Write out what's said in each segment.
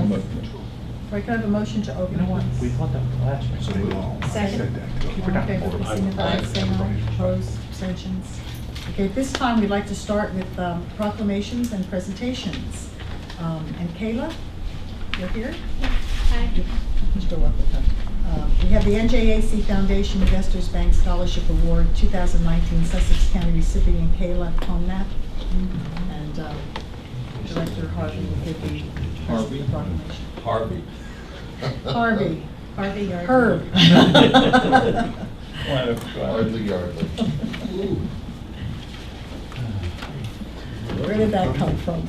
motion. I can have a motion to open at once. We thought that was last year. Second. All in favor, please signify by saying aye. Opposed, abstentions. Okay, at this time, we'd like to start with proclamations and presentations. And Kayla, you're here? Hi. Just go up with her. We have the NJAC Foundation Investors Bank Scholarship Award 2019 Sussex County recipient Kayla Comnap. And Director Harvey will give the Harvey? proclamation. Harvey. Harvey. Harvey Yard. Herb. Hardly yardly. Where did that come from?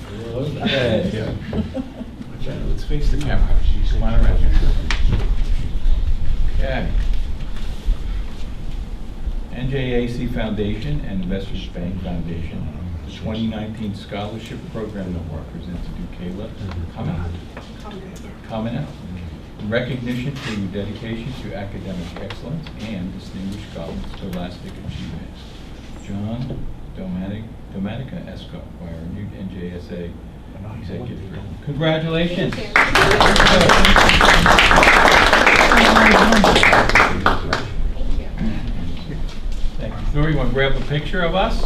Let's face the camera. Come on around here. Okay. NJAC Foundation and Investors Bank Foundation, the 2019 Scholarship Program Award presented to Kayla Comina in recognition for your dedication to academic excellence and distinguished scholastic achievement. John Domatica Esquire, new NJSA Executive. Congratulations. Thank you. Thank you. Thor, you want to grab a picture of us?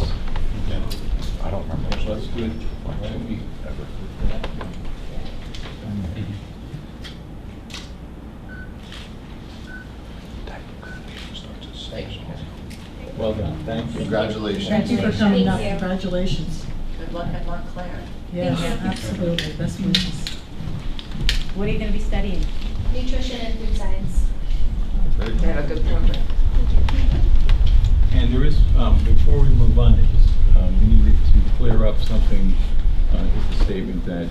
I don't remember. Let's do it. Why don't we ever? Thank you. Well done. Thank you. Congratulations. Thank you for coming up. Thank you. Congratulations. Good luck at Montclair. Yes, Thank you. absolutely. Best wishes. What are you going to be studying? Nutrition and food science. Very They have a good program. And there is, before we move on, we needed to clear up something, with the statement that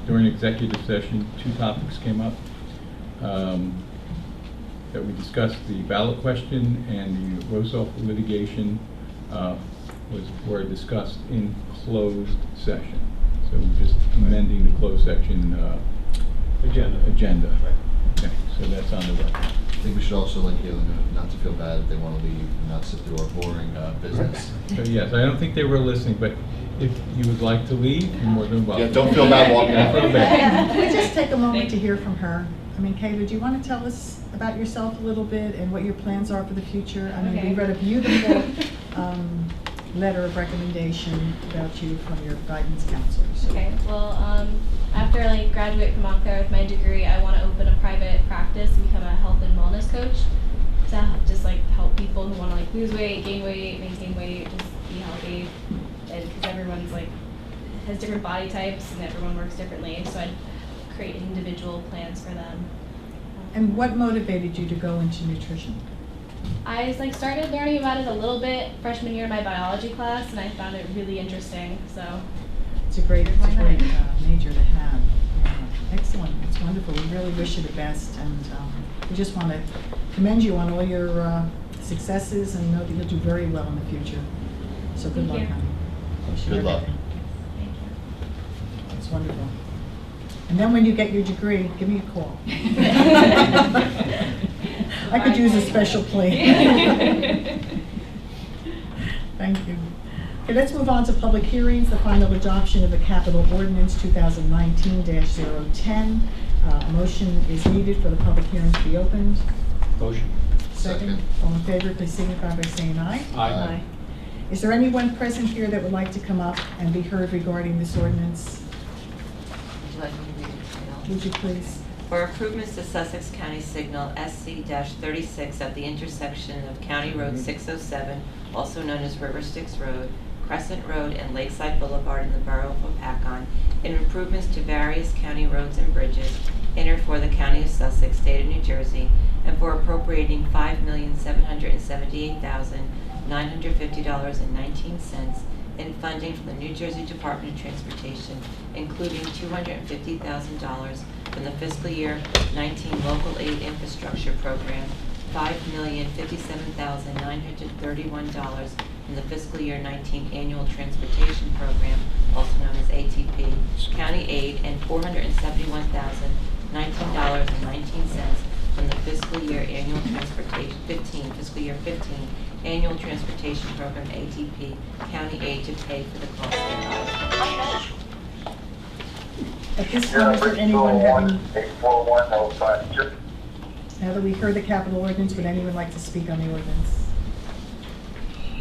during executive session, 2 topics came up. That we discussed the ballot question and the Rosoff litigation were discussed in closed session. So we're just amending the closed section agenda. Okay, so that's on the record. I think we should also let you know not to feel bad if they want to leave and not sit through our boring business. So yes, I don't think they were listening, but if you would like to leave, you're more than welcome. Yeah, don't feel bad walking out. Feel bad. Can we just take a moment to hear from her? I mean, Kayla, do you want to tell us about yourself a little bit and what your plans are for the future? I mean, we read a beautiful letter of recommendation about you from your guidance counselor. So. Okay, well, after I graduate from Montclair with my degree, I want to open a private practice and become a health and wellness coach to just help people who want to lose weight, gain weight, maintain weight, just be healthy. And because everyone's has different body types and everyone works differently, so I'd create individual plans for them. And what motivated you to go into nutrition? I started learning about it a little bit freshman year in my biology class, and I found it really interesting. So It's a great Why not? major to have. Yeah. Excellent. It's wonderful. We really wish you the best, and we just want to commend you on all your successes and know that you'll do very well in the future. So good luck, Thank you. honey. Wish you Good luck. everything. thank you. It's wonderful. And then when you get your degree, give me a call. I could use a special plane. Thank you. Okay, let's move on to public hearings. The final adoption of the capital ordinance 2019-010. A motion is needed for the public hearing to be opened. Motion. Second. All in favor, please signify by saying aye. Aye. Is there anyone present here that would like to come up and be heard regarding this ordinance? Would you like me to read it? Would you please? For improvements to Sussex County Signal SC-36 at the intersection of County Road 607, also known as River Styx Road, Crescent Road, and Lakeside Boulevard in the Borough of Wapagon, and improvements to various county roads and bridges entered for the County of Sussex, State of New Jersey, and for appropriating $5,778,950.19 in funding from the New Jersey Department of Transportation, including $250,000 from the fiscal year 19 Local Aid Infrastructure Program, $5,057,931 from the fiscal year 19 Annual Transportation Program, also known as ATP, County Aid, and $471,019.19 from the fiscal year Annual Transportation fiscal year 15 Annual Transportation Program ATP, County Aid to pay for the cost thereof. At this time, is there anyone having, 841-05. now that we've heard the capital ordinance, would anyone like to speak on the ordinance?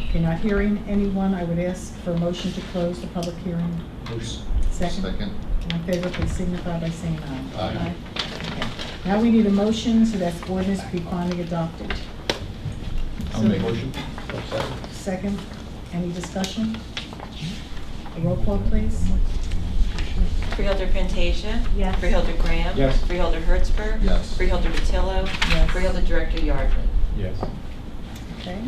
Okay, not hearing anyone, I would ask for a motion to close the public hearing. Second? Second. All in favor, please signify by saying aye. Aye. Okay. Now we need a motion so that ordinance be finally adopted. I'll So- make motion. Second, any discussion? A roll call, please. Freeholder Fantasia? Yes. Freeholder Graham? Yes. Freeholder Hertzberg? Yes. Freeholder Matillo? Yes. Freeholder Director Yardley? Yes. Okay.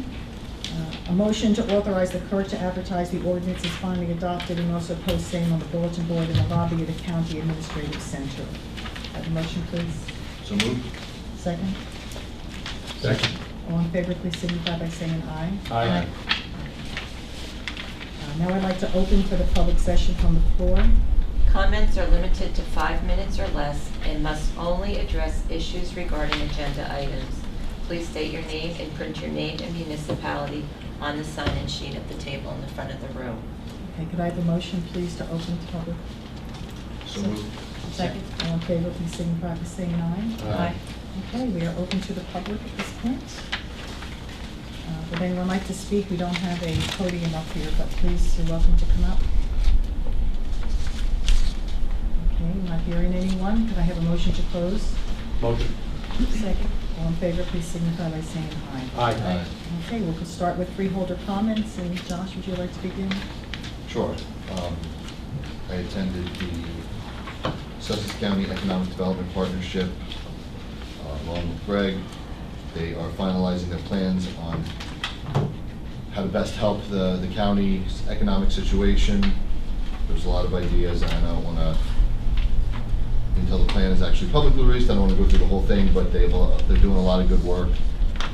A motion to authorize the clerk to advertise the ordinance is finally adopted and also post same on the bulletin board in the lobby of the county administrative center. Have a motion, please. So moved. Second. Second. All in favor, please signify by saying aye. Aye. Now I'd like to open for the public session from the floor. Comments are limited to 5 minutes or less and must only address issues regarding agenda items. Please state your name and print your name and municipality on the sign-in sheet at the table in the front of the room. Okay, could I have a motion, please, to open to public? So moved. Second. All in favor, please signify by saying aye. Aye. Okay, we are open to the public at this point. Would anyone like to speak? We don't have a podium up here, but please, you're welcome to come up. Okay, not hearing anyone. Could I have a motion to close? Motion. Second. All in favor, please signify by saying aye. Aye. Okay, we'll start with freeholder comments, and Josh, would you like to begin? Sure. I attended the Sussex County Economic Development Partnership along with Greg. They are finalizing their plans on how to best help the county's economic situation. There's a lot of ideas, and I don't want to, until the plan is actually publicly released, I don't want to go through the whole thing, but they're doing a lot of good work.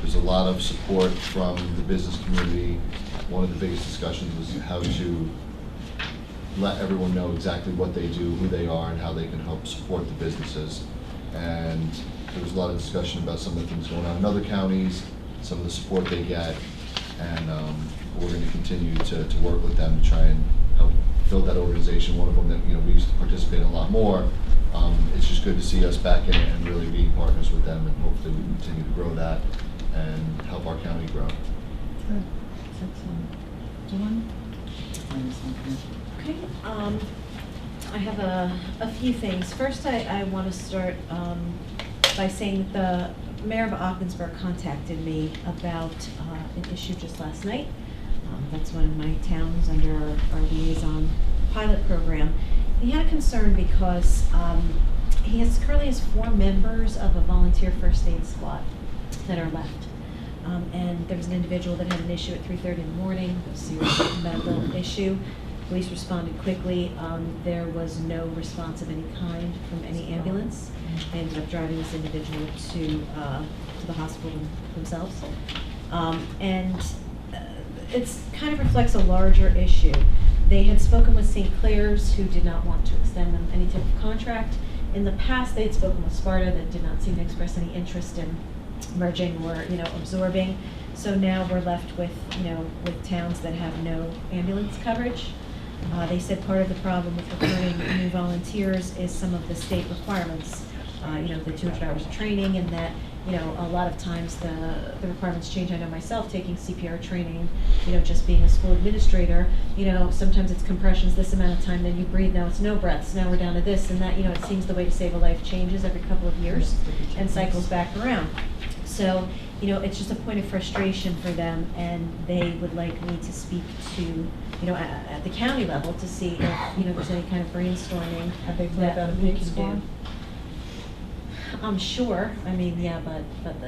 There's a lot of support from the business community. One of the biggest discussions was how to let everyone know exactly what they do, who they are, and how they can help support the businesses. And there was a lot of discussion about some of the things going on in other counties, some of the support they get, and we're going to continue to work with them to try and help build that organization. One of them that we used to participate in a lot more. It's just good to see us back in it and really being partners with them, and hopefully we continue to grow that and help our county grow. Good. Excellent. Dawn? Okay, I have a few things. First, I want to start by saying that the mayor of Ogdensburg contacted me about an issue just last night. That's one of my towns under our liaison pilot program. He had a concern because he currently has 4 members of a volunteer first aid squad that are left. And there was an individual that had an issue at 3:30 in the morning, a serious medical issue. Police responded quickly. There was no response of any kind from any ambulance. They ended up driving this individual to the hospital themselves. It's kind of reflects a larger issue. They had spoken with St. Clair's, who did not want to extend them any type of contract. In the past, they had spoken with Sparta, that did not seem to express any interest in merging or absorbing. So now we're left with with towns that have no ambulance coverage. They said part of the problem with recruiting new volunteers is some of the state requirements. The 200 hours of training, and that a lot of times the requirements change. I know myself taking CPR training, just being a school administrator, sometimes it's compressions this amount of time, then you breathe, now it's no breaths, now we're down to this and that. It seems the way to save a life changes every couple of years and cycles back around. So, it's just a point of frustration for them, and they would like me to speak to, at the county level to see if, there's any kind of brainstorming Have they thought that about a we big can squad? do. I'm sure. I mean, yeah, but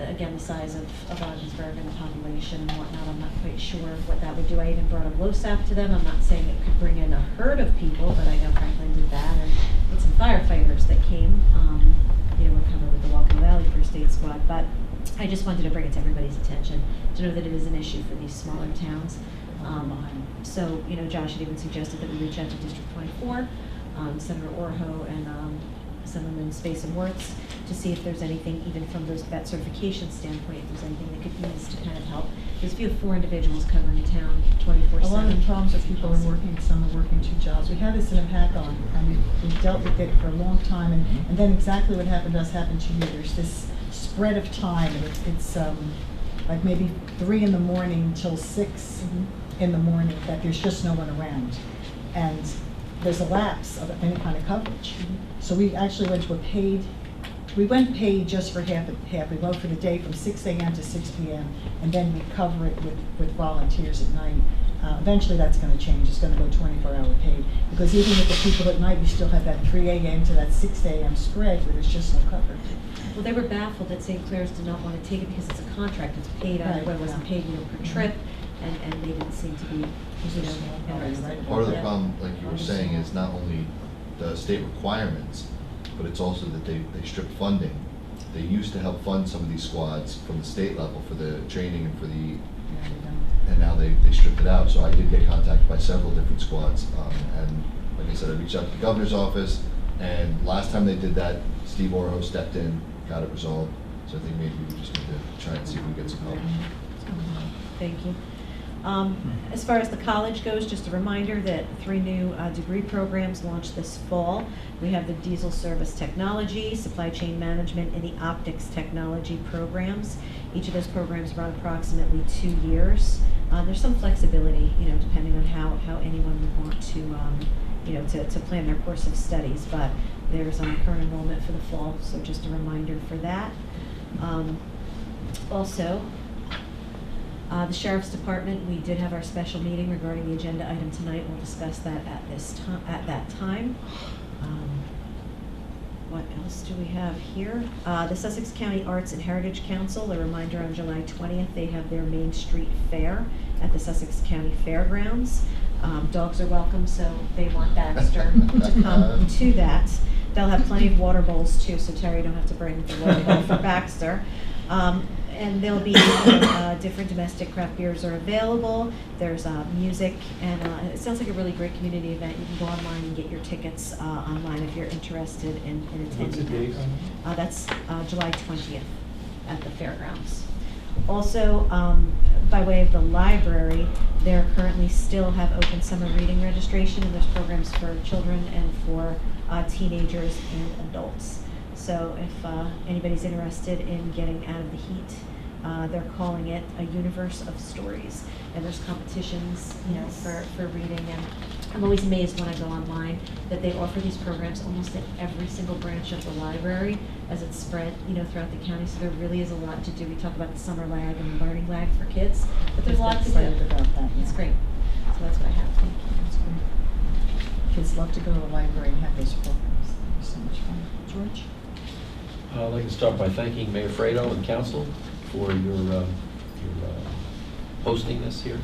again, the size of Ogdensburg and the population and whatnot, I'm not quite sure what that would do. I even brought a LoSAP to them. I'm not saying it could bring in a herd of people, but I know Franklin did that, and it's some firefighters that came. We're covered with the Walking Valley First Aid Squad, but I just wanted to bring it to everybody's attention to know that it is an issue for these smaller towns. So, Josh had even suggested that we reach out to District 24, Senator Orho, and Assemblyman Space and Wertz, to see if there's anything, even from that certification standpoint, if there's anything that could be used to kind of help. Because if you have 4 individuals covering a town 24/7. A lot of the problems are people are working, some are working 2 jobs. We had this in a hack-on, we dealt with it for a long time, and then exactly what happened to us happened to you. There's this spread of time, and it's like maybe 3 in the morning till 6 in the morning that there's just no one around. And there's a lapse of any kind of coverage. So we actually went to we went paid just for half. We go for the day from 6 a.m. to 6 p.m. and then we cover it with volunteers at night. Eventually that's going to change. It's going to go 24-hour paid, because even with the people at night, you still have that 3 a.m. to that 6 a.m. spread where there's just no coverage. Well, they were baffled that St. Clair's did not want to take it because it's a contract, it's paid on, Right, it wasn't yeah. paid, per trip, and they didn't seem to be, interested. Part of the Yeah. problem, like you were saying, is not only the state requirements, but it's also that they strip funding. They used to help fund some of these squads from the state level for the training and for the, and now they stripped it out. So I did get contacted by several different squads, and like I said, I reached out to the governor's office, and last time they did that, Steve Oro stepped in, got it resolved. So I think maybe we just need to try and see if we get some help. Thank you. As far as the college goes, just a reminder that 3 new degree programs launched this fall. We have the diesel service technology, supply chain management, and the optics technology programs. Each of those programs run approximately 2 years. There's some flexibility, depending on how anyone would want to, to plan their course of studies, but there's current enrollment for the fall, so just a reminder for that. Also, the Sheriff's Department, we did have our special meeting regarding the agenda item tonight. We'll discuss that at that time. What else do we have here? The Sussex County Arts and Heritage Council, a reminder, on July 20th, they have their Main Street Fair at the Sussex County Fairgrounds. Dogs are welcome, so they want Baxter to come to that. They'll have plenty of water bowls too, so Terry, you don't have to bring the water bowl for Baxter. And there'll be different domestic craft beers are available. There's music, and it sounds like a really great community event. You can go online and get your tickets online if you're interested in attending. What's the date on That's July 20th at the fairgrounds. Also, by way of the library, they currently still have open summer reading registration, and there's programs for children and for teenagers and adults. So if anybody's interested in getting out of the heat, they're calling it a universe of stories. And there's competitions, for reading. And I'm always amazed when I go online that they offer these programs almost at every single branch of the library as it's spread, throughout the county. So there really is a lot to do. We talk about the summer lag and the learning lag for kids, but there's a lot to do. Excited about that. It's Yeah. great. So that's what I have. Thank you. That's great. Kids love to go to the library and have those programs. They're so much fun. George? I'd like to start by thanking Mayor Fredo and council for your hosting this here.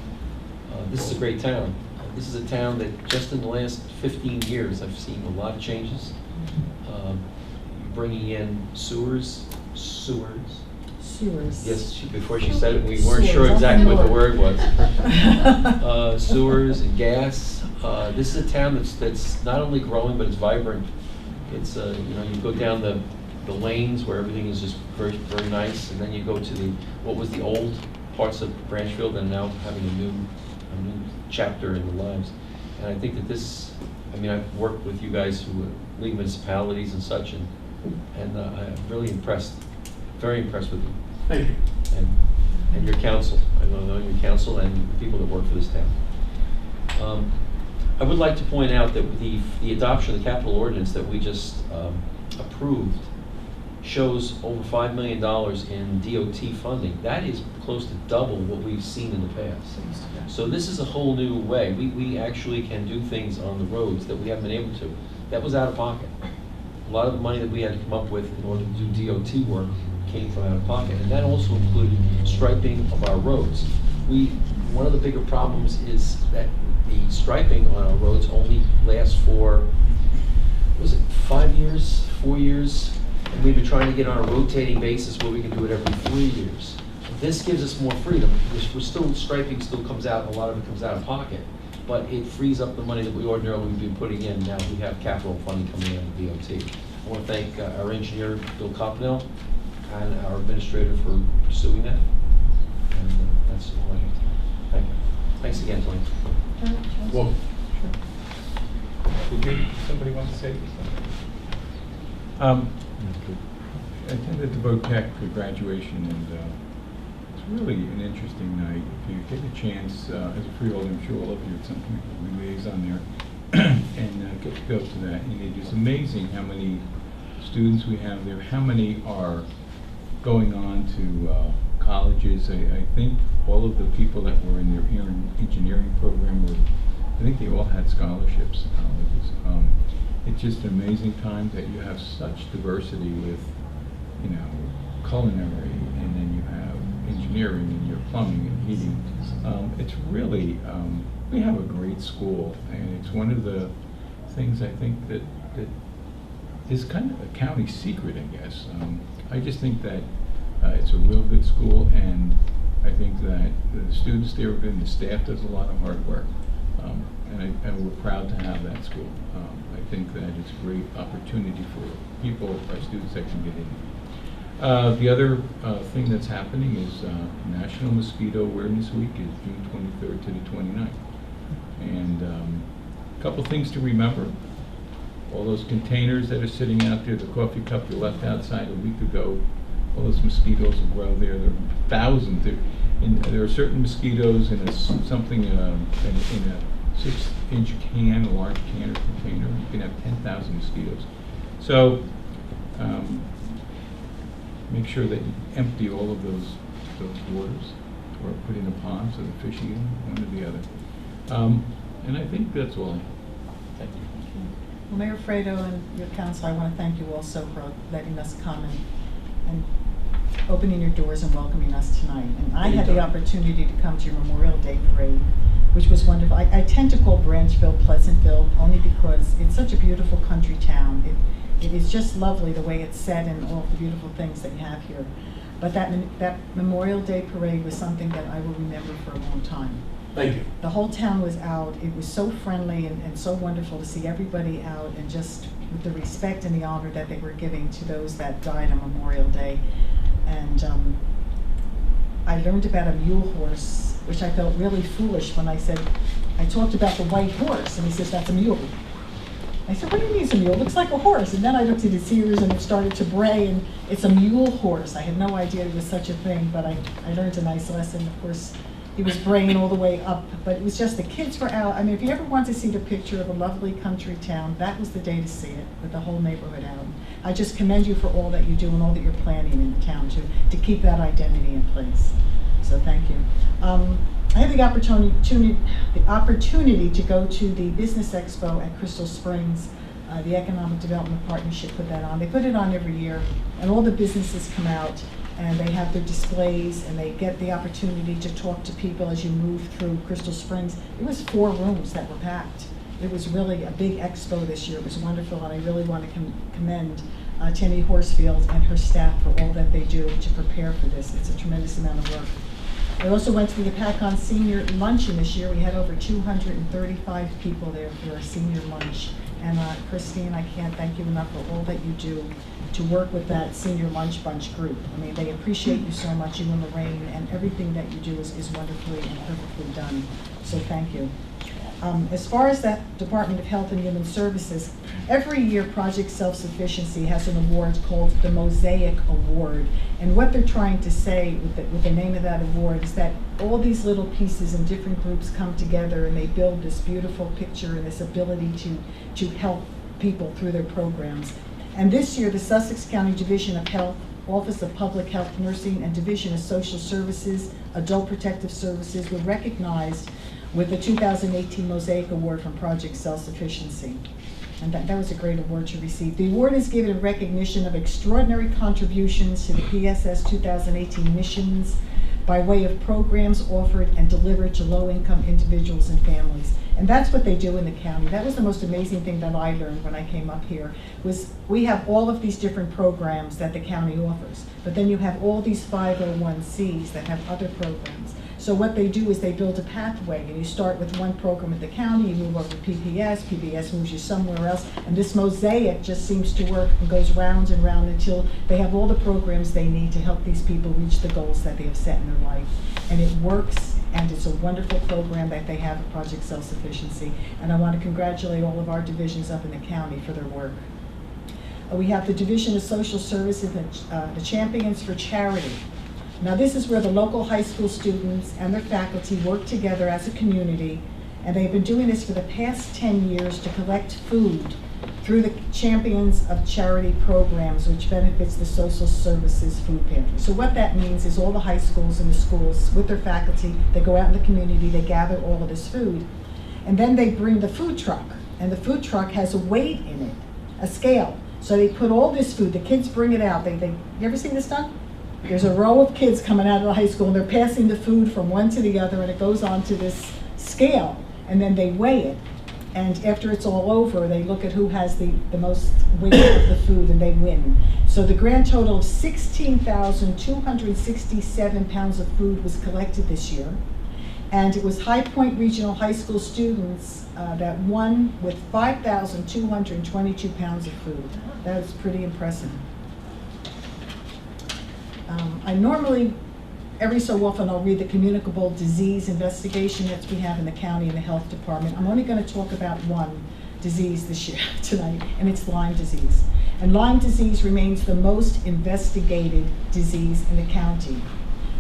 This is a great town. This is a town that just in the last 15 years, I've seen a lot of changes. Bringing in sewers. Sewers. Yes, before she said it, we weren't sure exactly what the word was. Sewers and gas. This is a town that's not only growing, but it's vibrant. It's, you go down the lanes where everything is just very, very nice, and then you go to what was the old parts of Branchville that are now having a new chapter in their lives. And I think that this, I've worked with you guys who lead municipalities and such, and I'm really impressed, very impressed with you. Thank you. And your council. I know your council and the people that work for this town. I would like to point out that the adoption of the capital ordinance that we just approved shows over $5 million in DOT funding. That is close to double what we've seen in the past. So this is a whole new way. We actually can do things on the roads that we haven't been able to. That was out of pocket. A lot of the money that we had to come up with in order to do DOT work came from out of pocket, and that also included striping of our roads. One of the bigger problems is that the striping on our roads only lasts for, was it 5 years, 4 years? And we've been trying to get on a rotating basis where we can do it every 3 years. This gives us more freedom. Striping still comes out, a lot of it comes out of pocket, but it frees up the money that we ordinarily would be putting in. Now we have capital funding coming in the DOT. I want to thank our engineer, Bill Copnell, and our administrator for pursuing that. And that's all I have. Thank you. Thanks again, Tony. Well, Somebody want to say something? I attended the VOTEC graduation, and it's really an interesting night. If you get a chance, as a freeholder, I'm sure all of you at some point will be liaison there, and get to go to that. And it is amazing how many students we have there, how many are going on to colleges. I think all of the people that were in their engineering program I think they all had scholarships to colleges. It's just an amazing time that you have such diversity with, you know, culinary, and then you have engineering, and your plumbing and heating. It's really, we have a great school, and it's one of the things I think that is kind of a county secret, I guess. I just think that it's a real good school, and I think that the students there have been, the staff does a lot of hard work, and we're proud to have that school. I think that it's a great opportunity for people, our students that can get in. The other thing that's happening is National Mosquito Awareness Week is June 23rd to the 29th. And a couple things to remember. All those containers that are sitting out there, the coffee cup you left outside a week ago, all those mosquitoes will grow there. There are thousands. There are certain mosquitoes in something in a 6-inch can, a large can or container. You can have 10,000 mosquitoes. So make sure that you empty all of those waters, or put in a pond so the fish eat them, one or the other. And I think that's all I have. Thank you. Well, Mayor Fredo and your council, I want to thank you also for letting us come and opening your doors and welcoming us tonight. And I had the opportunity to come to your Memorial Day parade, which was wonderful. I tend to call Branchville Pleasantville only because it's such a beautiful country town. It is just lovely the way it's set and all the beautiful things that you have here. But that Memorial Day parade was something that I will remember for a long time. Thank you. The whole town was out. It was so friendly and so wonderful to see everybody out, and just with the respect and the honor that they were giving to those that died on Memorial Day. And I learned about a mule horse, which I felt really foolish when I talked about the white horse, and he says, that's a mule. I said, what do you mean it's a mule? It looks like a horse. And then I looked at its ears, and it started to bray, and it's a mule horse. I had no idea it was such a thing, but I learned a nice lesson. Of course, he was braying all the way up, but it was just the kids were out. I mean, if you ever want to see the picture of a lovely country town, that was the day to see it, with the whole neighborhood out. I just commend you for all that you do and all that you're planning in the town to keep that identity in place. So thank you. I had the opportunity to go to the Business Expo at Crystal Springs. The Economic Development Partnership put that on. They put it on every year, and all the businesses come out, and they have their displays, and they get the opportunity to talk to people as you move through Crystal Springs. It was 4 rooms that were packed. It was really a big expo this year. It was wonderful, and I really want to commend Tammy Horsfield and her staff for all that they do to prepare for this. It's a tremendous amount of work. I also went to the APACON Senior Luncheon this year. We had over 235 people there for a senior lunch. And Christine, I can't thank you enough for all that you do to work with that senior lunch bunch group. I mean, they appreciate you so much, you and Lorraine, and everything that you do is wonderfully and perfectly done. So thank you. As far as that Department of Health and Human Services, every year Project Self-Sufficiency has an award called the Mosaic Award. And what they're trying to say with the name of that award is that all these little pieces in different groups come together, and they build this beautiful picture and this ability to help people through their programs. And this year, the Sussex County Division of Health, Office of Public Health Nursing, and Division of Social Services, Adult Protective Services were recognized with the 2018 Mosaic Award from Project Self-Sufficiency. And that was a great award to receive. The award is given in recognition of extraordinary contributions to the PSS 2018 missions by way of programs offered and delivered to low-income individuals and families. And that's what they do in the county. That was the most amazing thing that I learned when I came up here, was we have all of these different programs that the county offers, but then you have all these 501c that have other programs. So what they do is they build a pathway, and you start with one program at the county, you move over to PBS moves you somewhere else, and this mosaic just seems to work and goes round and round until they have all the programs they need to help these people reach the goals that they have set in their life. And it works, And it's a wonderful program that they have at Project Self-Sufficiency. And I want to congratulate all of our divisions up in the county for their work. We have the Division of Social Services, the Champions for Charity. Now this is where the local high school students and their faculty work together as a community, and they've been doing this for the past 10 years to collect food through the Champions of Charity programs, which benefits the Social Services Food Pantry. So what that means is all the high schools and the schools with their faculty, they go out in the community, they gather all of this food, and then they bring the food truck, and the food truck has a weight in it, a scale. So they put all this food, the kids bring it out. You ever seen this done? There's a row of kids coming out of the high school and they're passing the food from one to the other, and it goes onto this scale, and then they weigh it. And after it's all over, they look at who has the most weight of the food, and they win. So the grand total of 16,267 pounds of food was collected this year. And it was High Point Regional High School students that won with 5,222 pounds of food. That was pretty impressive. I normally, every so often, I'll read the communicable disease investigation that we have in the county and the health department. I'm only going to talk about one disease this year, tonight, and it's Lyme disease. And Lyme disease remains the most investigated disease in the county.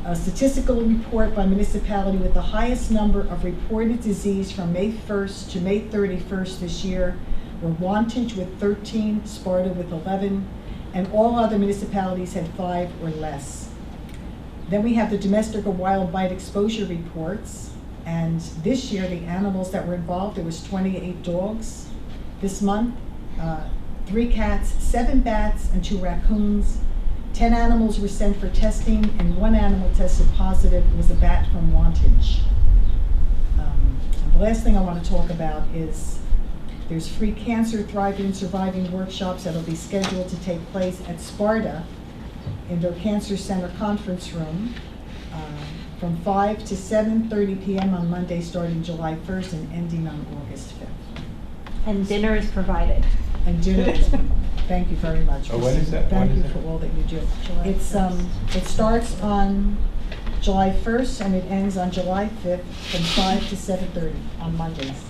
A statistical report by municipality with the highest number of reported disease from May 1st to May 31st this year were Wantage with 13, Sparta with 11, and all other municipalities had 5 or less. Then we have the domestic or wild bite exposure reports, and this year the animals that were involved, there was 28 dogs this month, 3 cats, 7 bats, and 2 raccoons. 10 animals were sent for testing, and 1 animal tested positive. It was a bat from Wantage. The last thing I want to talk about is there's free cancer thriving and surviving workshops that will be scheduled to take place at Sparta in their Cancer Center conference room from 5 to 7:30 p.m. on Monday, starting July 1st and ending on August 5th. And dinner is provided. And dinner is thank you very much. Oh, when is that? Thank When you is for that? all that you do. July It's 1st. it starts on July 1st and it ends on July 5th from 5 to 7:30 on Mondays.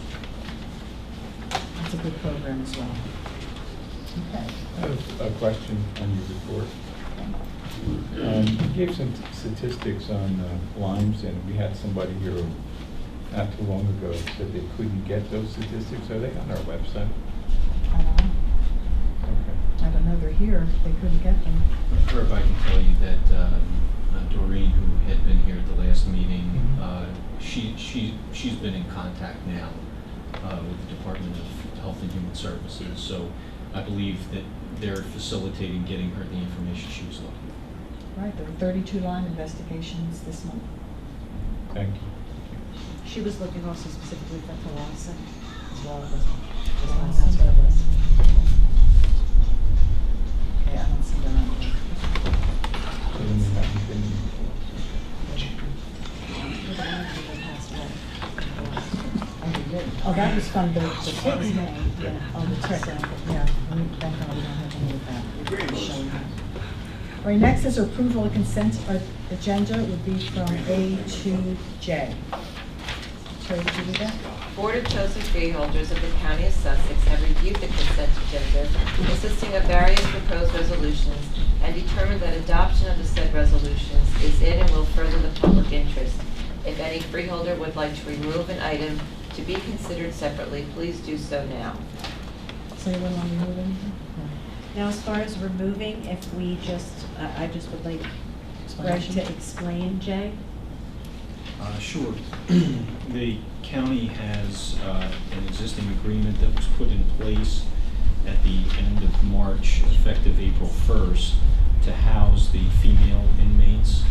It's a good program as well. Okay. I have a question on your report. You gave some statistics on Lyme's, and we had somebody here not too long ago said they couldn't get those statistics. Are they on our website? I don't know. Okay. I don't know. They're here. They couldn't get them. Or if I can tell you that Doreen, who had been here at the last meeting, she's been in contact now with the Department of Health and Human Services. So I believe that they're facilitating getting her the information she was looking for. Right. There were 32 Lyme investigations this month. Thank you. She was looking also specifically for Colossa as well. That's Colossa. what it was. Okay, I don't see them on here. So then we haven't been Oh, that was from the kids' name. Yeah. Oh, the tech. Yeah. Thank God we don't have any of that. Showing that. All right, next is approval of consent agenda. It would be from A to J. Terry, did you do that? Board of Chosen Freeholders of the County of Sussex have reviewed the consent agenda consisting of various proposed resolutions and determined that adoption of the said resolutions is in and will further the public interest. If any freeholder would like to remove an item to be considered separately, please do so now. Does anyone want to remove anything? Now, as far as removing, if we just, I just would like Greg to explain, Jay. Sure. The county has an existing agreement that was put in place at the end of March, effective April 1st, to house the female inmates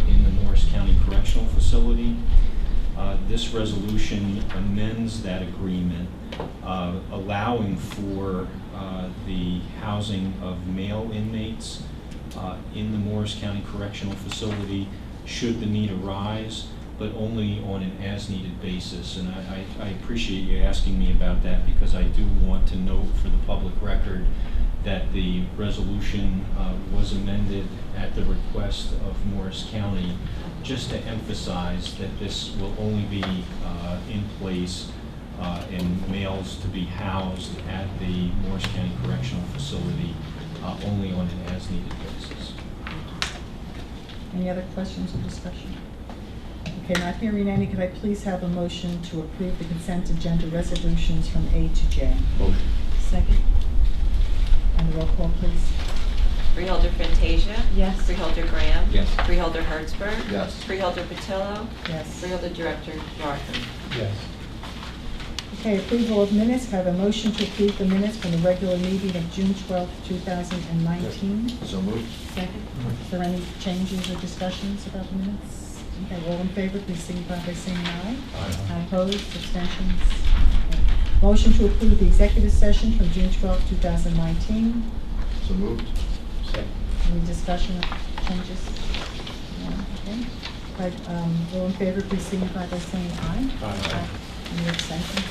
in the Morris County Correctional Facility. This resolution amends that agreement, allowing for the housing of male inmates in the Morris County Correctional Facility should the need arise, but only on an as-needed basis. And I appreciate you asking me about that, because I do want to note for the public record that the resolution was amended at the request of Morris County, just to emphasize that this will only be in place and males to be housed at the Morris County Correctional Facility only on an as-needed basis. Any other questions or discussion? Okay, not hearing any, could I please have a motion to approve the consent agenda resolutions from A to J? Motion. Second? And the roll call, please. Freeholder Fantasia? Yes. Freeholder Graham? Yes. Freeholder Hertzberg? Yes. Freeholder Patillo? Yes. Freeholder Director Barton? Yes. Okay, approval of minutes, could I have a motion to approve the minutes from the regular meeting of June 12th, 2019? So moved. Second? Is there any changes or discussions about the minutes? Okay, all in favor, please signify by saying aye. Aye. Opposed, abstentions? Okay. Motion to approve the executive session from June 12th, 2019. So moved. Second. Any discussion or changes? No, okay. Right, all in favor, please signify by saying aye. Aye. Any abstentions?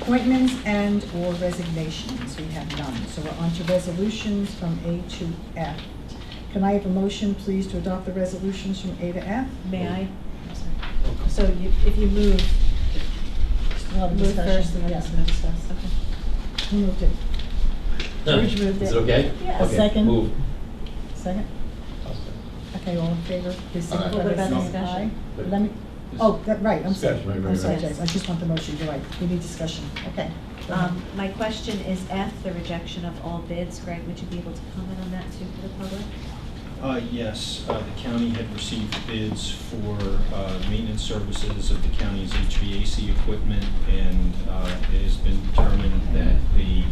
Appointments and/or resignations, we have none. So we're on to resolutions from A to F. Can I have a motion, please, to adopt the resolutions from A to F? May I? So if you move, Still have a move discussion? first and then Yeah, discuss. Okay. Who moved it? George moved Is it. it okay? Yeah. Okay, Second. Move. Second? I'll second. Okay, all in favor, please signify Well, what by about saying discussion? aye. Let me, oh, right, I'm sorry. Discussion, right, I'm right, sorry, right. Jay, I just want the motion, you're right. We need discussion. Okay. go ahead. My question is F, the rejection of all bids. Greg, would you be able to comment on that too for the public? Yes, the county had received bids for maintenance services of the county's HVAC equipment, and it has been determined that the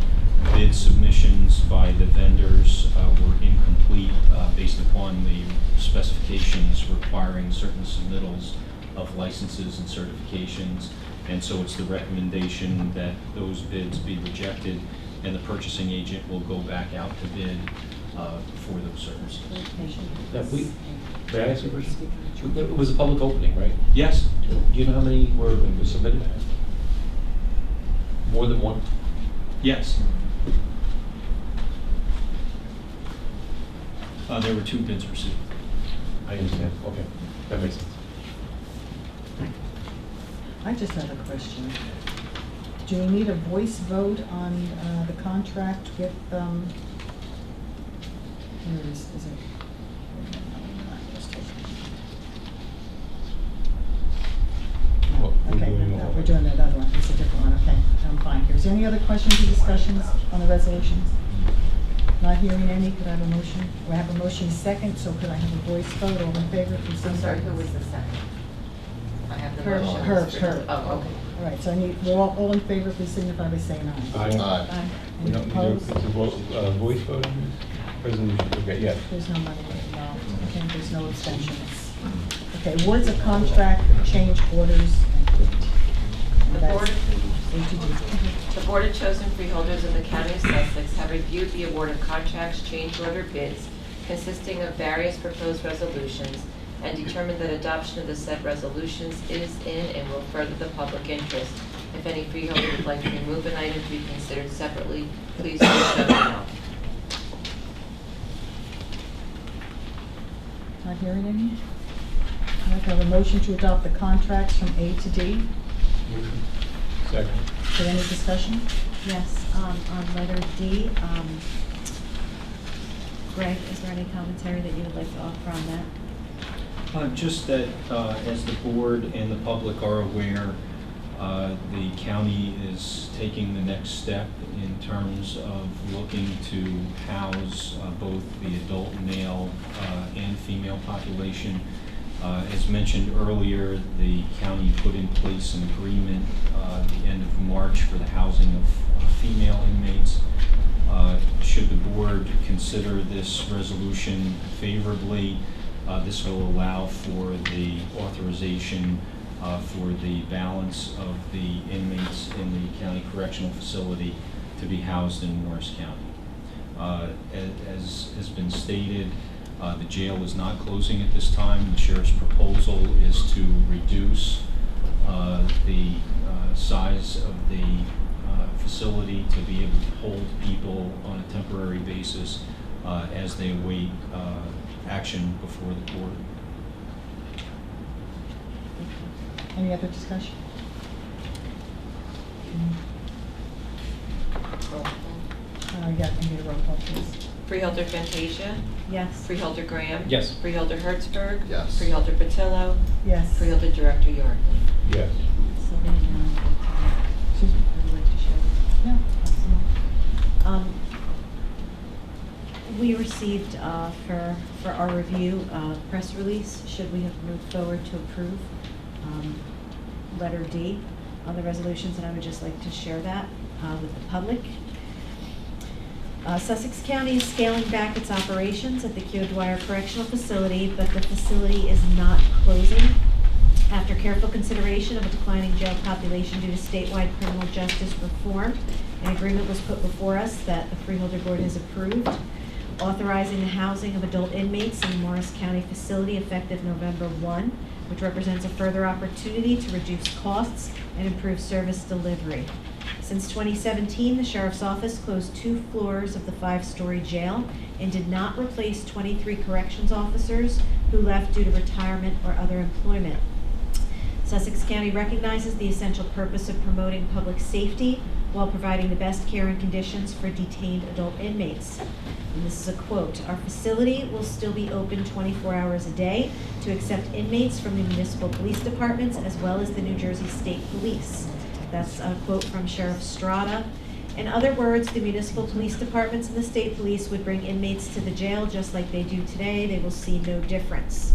bid submissions by the vendors were incomplete based upon the specifications requiring certain submittals of licenses and certifications. And so it's the recommendation that those bids be rejected, and the purchasing agent will go back out to bid for those services. May I ask a question? It was a public opening, right? Yes? Do you know how many were submitted? More than one? Yes. There were 2 bids received. I understand. Okay, that makes sense. I just have a question. Do we need a voice vote on the contract with, where is it? Wait a minute, no, I'm just taking- No, Well, we're okay, doing no, all we're of doing it. that other one, it's a different one, okay, I'm fine here. Is there any other questions or discussions on the resolutions? Not hearing any, could I have a motion? We have a motion second, so could I have a voice vote, all in favor, please I'm signify. sorry, who was the second? I have the Herb. motion. Herb. Oh, okay. All right, so I need, we're all in favor, please signify by saying aye. Aye. Aye. We Any don't need a, opposed? it's a voice vote on this resolution? Okay, yes. There's no money, no, okay, there's no abstentions. Okay, awards of contract, change orders, and quit. The That's board, A to G. the board of chosen freeholders of the county of Sussex have reviewed the award of contracts, change order bids consisting of various proposed resolutions and determined that adoption of the said resolutions is in and will further the public interest. If any freeholder would like to remove an item to be considered separately, please do so now. Not hearing any? I'd like to have a motion to adopt the contracts from A to D. Second. Is there any discussion? Yes, on letter D, Greg, is there any commentary that you would like to offer on that? Just that, as the board and the public are aware, the county is taking the next step in terms of looking to house both the adult male and female population. As mentioned earlier, the county put in place an agreement at the end of March for the housing of female inmates. Should the board consider this resolution favorably, this will allow for the authorization for the balance of the inmates in the county correctional facility to be housed in Morris County. As has been stated, the jail is not closing at this time. The sheriff's proposal is to reduce the size of the facility to be able to hold people on a temporary basis as they await action before the court. Any other discussion? Yeah, can you roll call, please? Freeholder Fantasia? Yes. Freeholder Graham? Yes. Freeholder Hertzberg? Yes. Freeholder Patillo? Yes. Freeholder Director Yardley? Yes. So then, Excuse me? would you like to share? No. We received for our review press release, should we have moved forward to approve letter D on the resolutions, and I would just like to share that with the public. Sussex County is scaling back its operations at the Keogh Dwyer Correctional Facility, but the facility is not closing. After careful consideration of a declining jail population due to statewide criminal justice reform, an agreement was put before us that the Freeholder Board has approved, authorizing the housing of adult inmates in the Morris County facility effective November 1, which represents a further opportunity to reduce costs and improve service delivery. Since 2017, the Sheriff's Office closed 2 floors of the 5-story jail and did not replace 23 corrections officers who left due to retirement or other employment. Sussex County recognizes the essential purpose of promoting public safety while providing the best care and conditions for detained adult inmates. And this is a quote, "Our facility will still be open 24 hours a day to accept inmates from the municipal police departments as well as the New Jersey State Police." That's a quote from Sheriff Strada. In other words, the municipal police departments and the state police would bring inmates to the jail just like they do today. They will see no difference.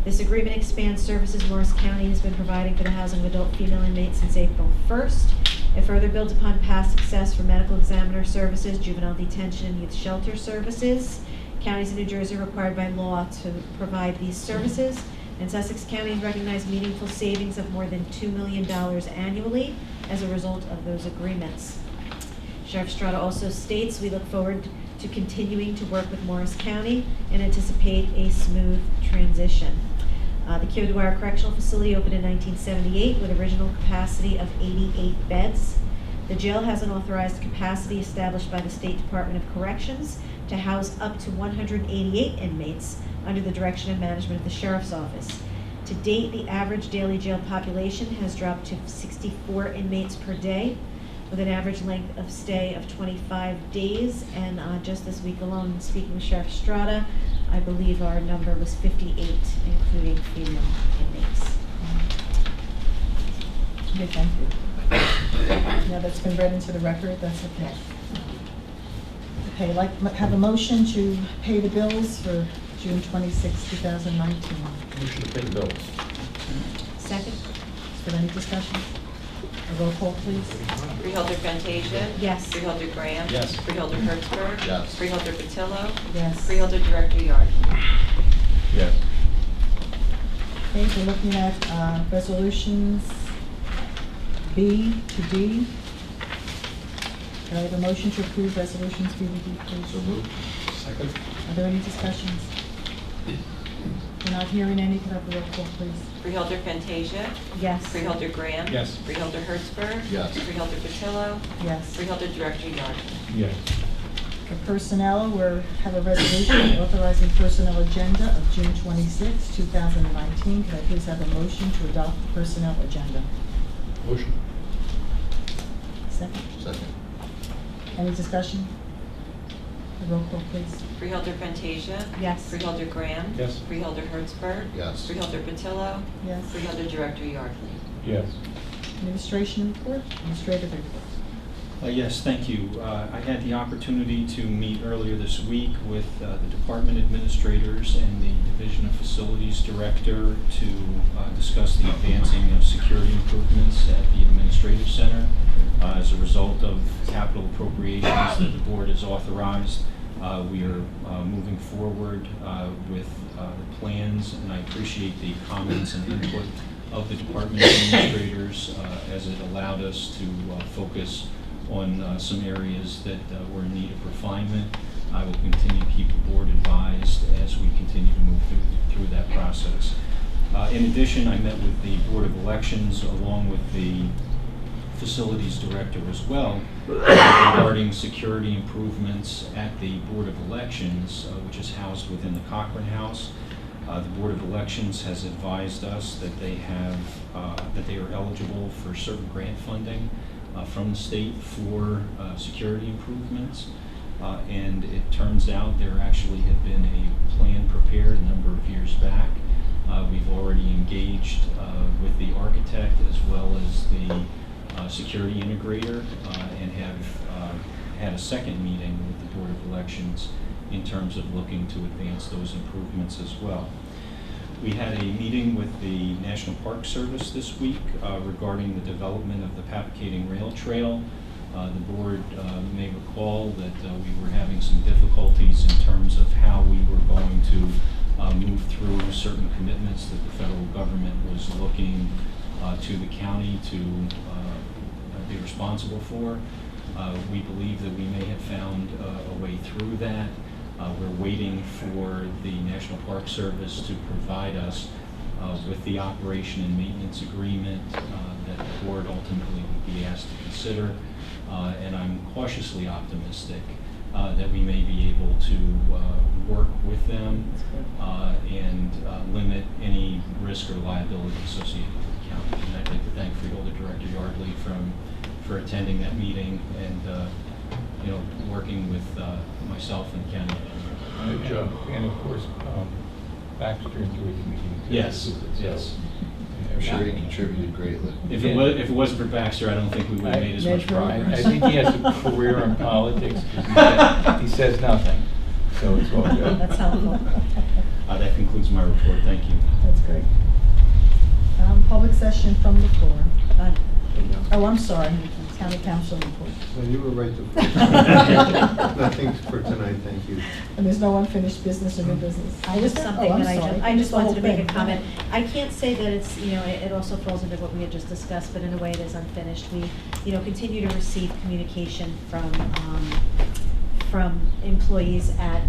This agreement expands services Morris County has been providing for the housing of adult female inmates since April 1st. It further builds upon past success for medical examiner services, juvenile detention, and youth shelter services. Counties in New Jersey are required by law to provide these services, and Sussex County has recognized meaningful savings of more than $2 million annually as a result of those agreements. Sheriff Strada also states, "We look forward to continuing to work with Morris County and anticipate a smooth transition." The Keogh Dwyer Correctional Facility opened in 1978 with original capacity of 88 beds. The jail has an authorized capacity established by the State Department of Corrections to house up to 188 inmates under the direction and management of the Sheriff's Office. To date, the average daily jail population has dropped to 64 inmates per day, with an average length of stay of 25 days. And just this week alone, speaking with Sheriff Strada, I believe our number was 58, including female inmates. Okay, thank you. Now that's been read into the record, that's okay. Okay, have a motion to pay the bills for June 26, 2019. Motion to pay the bills. Second? Is there any discussion? A roll call, please. Freeholder Fantasia? Yes. Freeholder Graham? Yes. Freeholder Hertzberg? Yes. Freeholder Patillo? Yes. Freeholder Director Yardley? Yes. Okay, we're looking at resolutions B to D. Can I have a motion to approve resolutions B to D, please? Second. Are there any discussions? We're not hearing any, can I have a roll call, please? Freeholder Fantasia? Yes. Freeholder Graham? Yes. Freeholder Hertzberg? Yes. Freeholder Patillo? Yes. Freeholder Director Yardley? Yes. For personnel, we have a resolution authorizing personnel agenda of June 26, 2019. Can I please have a motion to adopt the personnel agenda? Motion. Second. Second. Any discussion? A roll call, please. Freeholder Fantasia? Yes. Freeholder Graham? Yes. Freeholder Hertzberg? Yes. Freeholder Patillo? Yes. Freeholder Director Yardley? Yes. Administration report, administrative report. Yes, thank you. I had the opportunity to meet earlier this week with the department administrators and the Division of Facilities Director to discuss the advancing of security improvements at the Administrative Center. As a result of capital appropriations that the board has authorized, we are moving forward with the plans, and I appreciate the comments and input of the department administrators as it allowed us to focus on some areas that were in need of refinement. I will continue to keep the board advised as we continue to move through that process. In addition, I met with the Board of Elections along with the facilities director as well, regarding security improvements at the Board of Elections, which is housed within the Cochran House. The Board of Elections has advised us that they are eligible for certain grant funding from the state for security improvements. And it turns out there actually had been a plan prepared a number of years back. We've already engaged with the architect as well as the security integrator and have had a second meeting with the Board of Elections in terms of looking to advance those improvements as well. We had a meeting with the National Park Service this week regarding the development of the Papicating Rail Trail. The board may recall that we were having some difficulties in terms of how we were going to move through certain commitments that the federal government was looking to the county to be responsible for. We believe that we may have found a way through that. We're waiting for the National Park Service to provide us with the operation and maintenance agreement that the board ultimately would be asked to consider. And I'm cautiously optimistic that we may be able to work with them and limit any risk or liability associated with the county. And I'd like to thank Freeholder Director Yardley for attending that meeting and working with myself and the county manager. Good job. And of course, Baxter enjoyed the meeting too. Yes, yes. I'm sure he contributed greatly. If it wasn't for Baxter, I don't think we would have made as much progress. I think he has a career in politics because he says nothing, so it's all good. That's helpful. That concludes my report. Thank you. That's great. Public session from the floor. Oh, I'm sorry, County Council report. Well, you were right the first time. Nothing for tonight, thank you. And there's no unfinished business or new business? Just something I'm that sorry. I just The wanted whole to make a thing. comment. I can't say that it's, it also falls into what we had just discussed, but in a way it is unfinished. We, continue to receive communication from employees at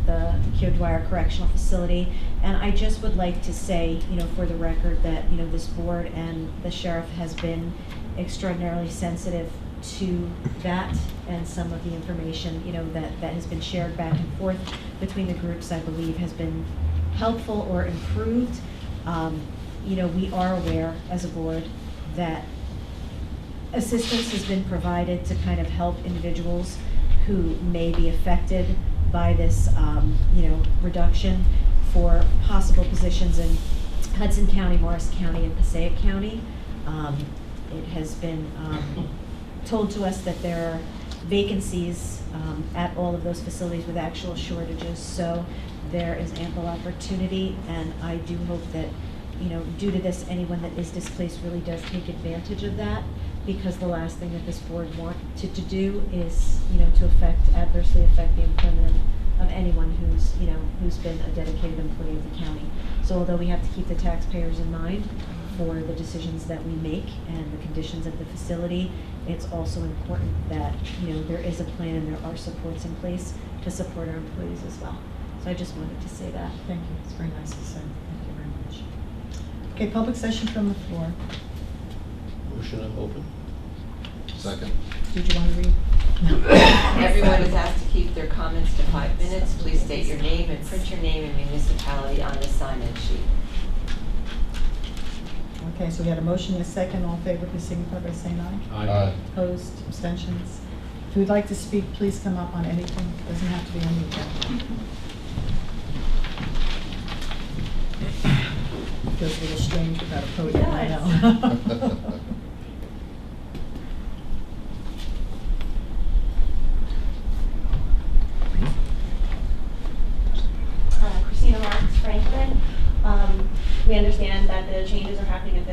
the Keogh Dwyer Correctional Facility. And I just would like to say, for the record that, this board and the sheriff has been extraordinarily sensitive to that and some of the information, that has been shared back and forth between the groups, I believe, has been helpful or improved. We are aware as a board that assistance has been provided to kind of help individuals who may be affected by this, reduction for possible positions in Hudson County, Morris County, and Passaic County. It has been told to us that there are vacancies at all of those facilities with actual shortages, so there is ample opportunity, and I do hope that, due to this, anyone that is displaced really does take advantage of that, because the last thing that this board wanted to do is, to adversely affect the employment of anyone who's been a dedicated employee of the county. So although we have to keep the taxpayers in mind for the decisions that we make and the conditions at the facility, it's also important that, there is a plan and there are supports in place to support our employees as well. So I just wanted to say that. Thank you, it's very nice to say. Thank you very much. Okay, public session from the floor. Motion to open. Second. Did you want to read? Everyone is asked to keep their comments to 5 minutes. Please state your name and print your name and municipality on the sign-in sheet. Okay, so we had a motion and a second. All in favor, please signify by saying aye. Aye. Opposed, abstentions. If you would like to speak, please come up on anything. It doesn't have to be on the agenda. Feels a little strange without a podium, I know. Christina Marks, Franklin. We understand that the changes are happening at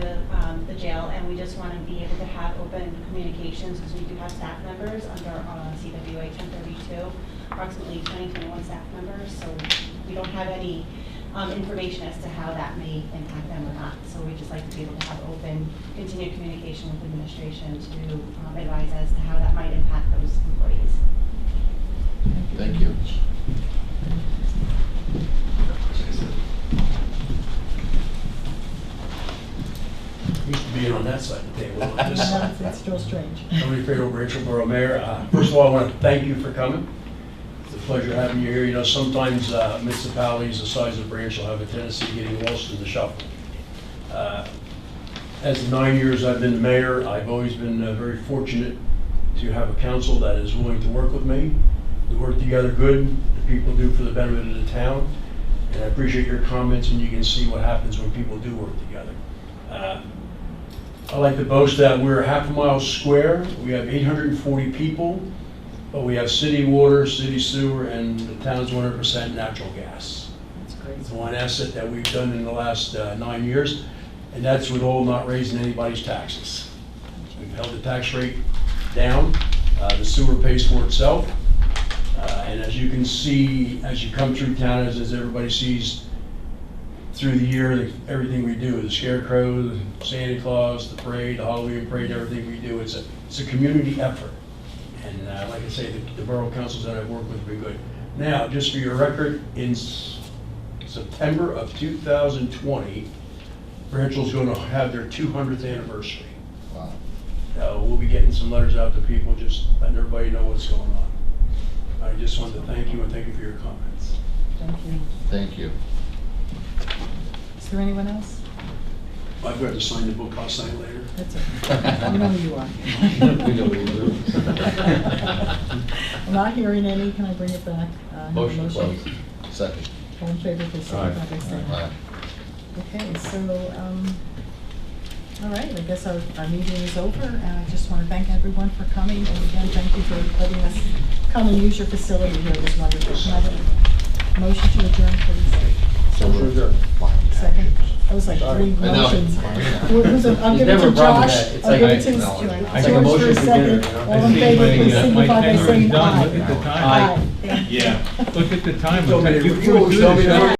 the jail, and we just want to be able to have open communications because we do have staff members under CWA 1032, approximately 21 staff members. So we don't have any information as to how that may impact them or not. So we just like to be able to have open, continued communication with administration to advise as to how that might impact those employees. Thank you. You should be on that side of the table. That's Joel Strange. Tony Freeholder, Branchville Borough Mayor. First of all, I want to thank you for coming. It's a pleasure having you here. You know, sometimes municipalities the size of Branchville have a tendency of getting lost in the shuffle. As the 9 years I've been the mayor, I've always been very fortunate to have a council that is willing to work with me. We work together good, the people do for the benefit of the town. And I appreciate your comments, and you can see what happens when people do work together. I like to boast that we're half a mile square. We have 840 people, but we have city water, city sewer, and the town's 100% natural gas. That's great. It's one asset that we've done in the last 9 years, and that's with all not raising anybody's taxes. We've held the tax rate down. The sewer pays for itself. And as you can see, as you come through town, as everybody sees through the year, everything we do, the scarecrow, the Santa Claus, the parade, the Halloween parade, everything we do, it's a community effort. And like I say, the borough councils that I've worked with have been good. Now, just for your record, in September of 2020, Branchville's going to have their 200th anniversary. Wow. We'll be getting some letters out to people, just letting everybody know what's going on. I just wanted to thank you and thank you for your comments. Thank you. Thank you. Is there anyone else? I've got to sign the book, I'll sign later. That's okay. You know who you are. We know what you do. I'm not hearing any. Can I bring it back? Have a Motion to close. Second. All in favor, please signify by saying aye. Aye. Okay, so, all right, I guess our meeting is over, and I just want to thank everyone for coming, and again, thank you for letting us come and use your facility here. It was wonderful. Can I have a motion to adjourn, please? So moved. Second. That was like three I know. motions. I'll There's give it never to a problem with Josh. that. It's I'll like- give it to No, I George take a for motion a for second. dinner, you know? All in favor, please My signify by tenure is saying done. aye. Look at the time. Aye. Yeah. Look at the time. You told me Let's to- get you always through tell me this. to-